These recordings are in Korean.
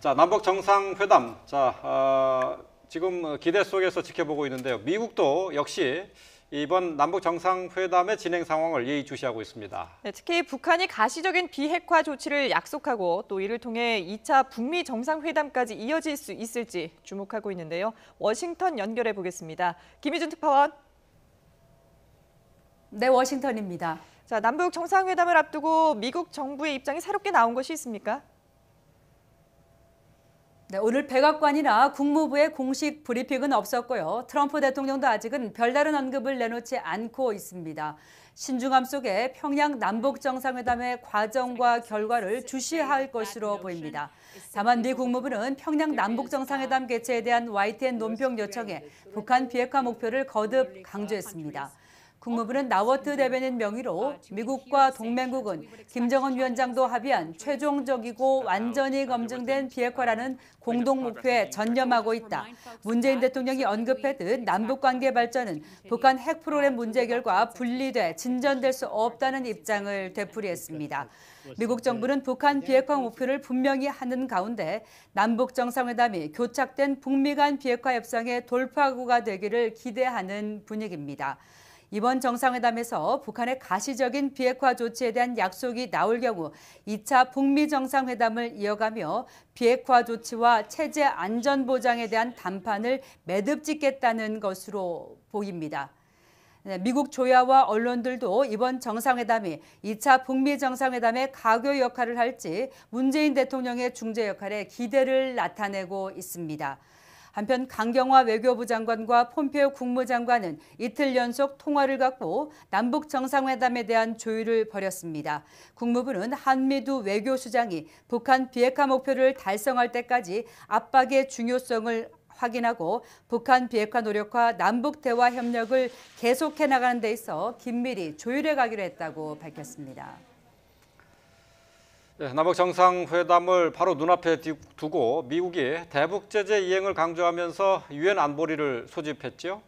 자, 남북 정상회담. 지금 기대 속에서 지켜보고 있는데요. 미국도 역시 이번 남북 정상회담의 진행 상황을 예의주시하고 있습니다. 네, 특히 북한이 가시적인 비핵화 조치를 약속하고 또 이를 통해 2차 북미 정상회담까지 이어질 수 있을지 주목하고 있는데요. 워싱턴 연결해 보겠습니다. 김희준 특파원. 네, 워싱턴입니다. 자, 남북 정상회담을 앞두고 미국 정부의 입장이 새롭게 나온 것이 있습니까? 네, 오늘 백악관이나 국무부의 공식 브리핑은 없었고요. 트럼프 대통령도 아직은 별다른 언급을 내놓지 않고 있습니다. 신중함 속에 평양 남북 정상회담의 과정과 결과를 주시할 것으로 보입니다. 다만 미 국무부는 평양 남북 정상회담 개최에 대한 YTN 논평 요청에 북한 비핵화 목표를 거듭 강조했습니다. 국무부는 나워트 대변인 명의로 미국과 동맹국은 김정은 위원장도 합의한 최종적이고 완전히 검증된 비핵화라는 공동 목표에 전념하고 있다. 문재인 대통령이 언급했듯 남북관계 발전은 북한 핵 프로그램 문제 결과 분리돼 진전될 수 없다는 입장을 되풀이했습니다. 미국 정부는 북한 비핵화 목표를 분명히 하는 가운데 남북 정상회담이 교착된 북미 간 비핵화 협상의 돌파구가 되기를 기대하는 분위기입니다. 이번 정상회담에서 북한의 가시적인 비핵화 조치에 대한 약속이 나올 경우 2차 북미 정상회담을 이어가며 비핵화 조치와 체제 안전 보장에 대한 담판을 매듭 짓겠다는 것으로 보입니다. 미국 조야와 언론들도 이번 정상회담이 2차 북미 정상회담의 가교 역할을 할지 문재인 대통령의 중재 역할에 기대를 나타내고 있습니다. 한편 강경화 외교부 장관과 폼페오 국무장관은 이틀 연속 통화를 갖고 남북 정상회담에 대한 조율을 벌였습니다. 국무부는 한미두 외교수장이 북한 비핵화 목표를 달성할 때까지 압박의 중요성을 확인하고 북한 비핵화 노력과 남북 대화 협력을 계속해 나가는 데 있어 긴밀히 조율해 가기로 했다고 밝혔습니다. 네, 남북 정상회담을 바로 눈앞에 두고 미국이 대북 제재 이행을 강조하면서 유엔 안보리를 소집했죠?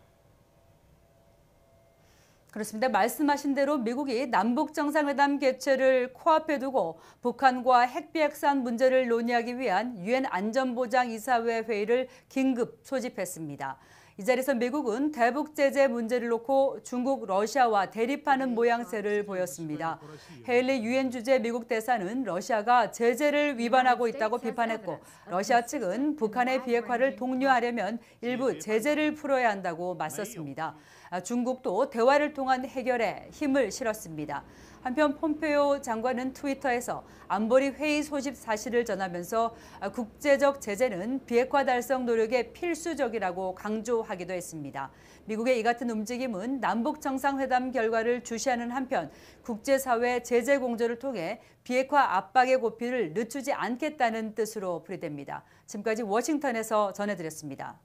그렇습니다. 말씀하신 대로 미국이 남북 정상회담 개최를 코앞에 두고 북한과 핵비핵산 문제를 논의하기 위한 유엔 안전보장이사회 회의를 긴급 소집했습니다. 이 자리에서 미국은 대북 제재 문제를 놓고 중국, 러시아와 대립하는 모양새를 보였습니다. 헤일리 유엔 주재 미국 대사는 러시아가 제재를 위반하고 있다고 비판했고 러시아 측은 북한의 비핵화를 독려하려면 일부 제재를 풀어야 한다고 맞섰습니다. 중국도 대화를 통한 해결에 힘을 실었습니다. 한편 폼페오 장관은 트위터에서 안보리 회의 소집 사실을 전하면서 국제적 제재는 비핵화 달성 노력에 필수적이라고 강조하기도 했습니다. 미국의 이 같은 움직임은 남북 정상회담 결과를 주시하는 한편 국제사회 제재 공조를 통해 비핵화 압박의 고삐를 늦추지 않겠다는 뜻으로 풀이됩니다. 지금까지 워싱턴에서 전해드렸습니다.